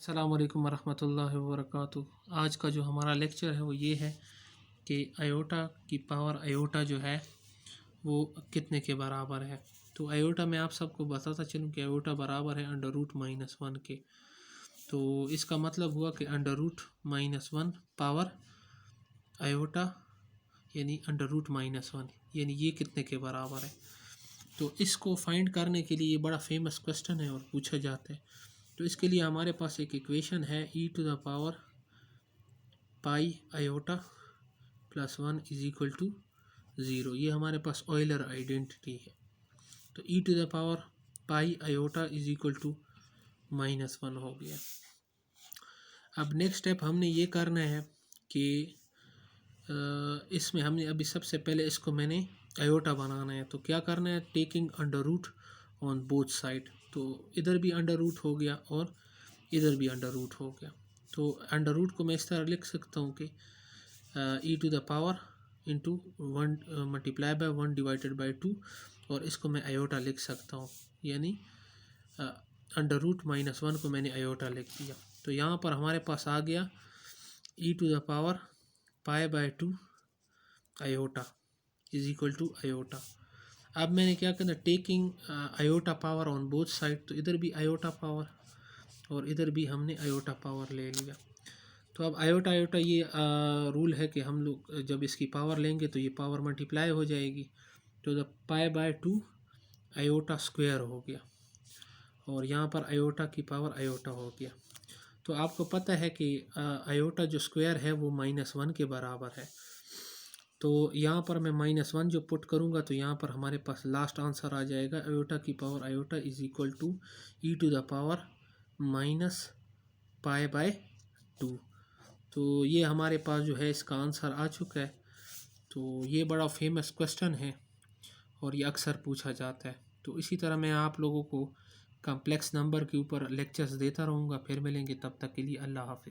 अस्सलाम वालेकुम वरहमतुल्लाहि वबरकातुहू। आज का जो हमारा लेक्चर है वो ये है कि आयोटा की पावर आयोटा जो है वो कितने के बराबर है। तो आयोटा मैं आप सबको बताता चलूँ कि आयोटा बराबर है √-1 के। तो इसका मतलब हुआ कि √-1 पावर आयोटा यानी √-1 यानी ये कितने के बराबर है। तो इसको फाइंड करने के लिए ये बड़ा फेमस क्वेश्चन है और पूछा जाता है। तो इसके लिए हमारे पास एक इक्वेशन है e⁻π आयोटा +1 = 0। ये हमारे पास ऑयलर आइडेंटिटी है। तो e⁻π आयोटा = -1 हो गया। अब नेक्स्ट स्टेप हमने ये करना है कि इसमें हमने अभी सबसे पहले इसको मैंने आयोटा बनाना है। तो क्या करना है, taking under root on both side. तो इधर भी अंडर रूट हो गया और इधर भी अंडर रूट हो गया। तो अंडर रूट को मैं इस तरह लिख सकता हूँ कि e⁻ इंटू 1 × 1/2 और इसको मैं आयोटा लिख सकता हूँ, यानी √-1 को मैंने आयोटा लिख दिया। तो यहाँ पर हमारे पास आ गया e⁻π/2 आयोटा = आयोटा। अब मैंने क्या करना, taking iota power on both side. तो इधर भी आयोटा पावर और इधर भी हमने आयोटा पावर ले लिया। तो अब आयोटा आयोटा ये रूल है कि हम लोग जब इसकी पावर लेंगे तो ये पावर मल्टीप्लाई हो जाएगी। तो द π/2 आयोटा स्क्वायर हो गया और यहाँ पर आयोटा की पावर आयोटा हो गया। तो आपको पता है कि आयोटा जो स्क्वायर है वो -1 के बराबर है। तो यहाँ पर मैं -1 जो पुट करूँगा तो यहाँ पर हमारे पास लास्ट आंसर आ जाएगा आयोटा की पावर आयोटा = e⁻π/2। तो ये हमारे पास जो है इसका आंसर आ चुका है। तो ये बड़ा फेमस क्वेश्चन है और ये अक्सर पूछा जाता है। तो इसी तरह मैं आप लोगों को कॉम्प्लेक्स नंबर के ऊपर लेक्चर्स देता रहूँगा। फिर मिलेंगे, तब तक के लिए अल्लाह हाफ़िज़।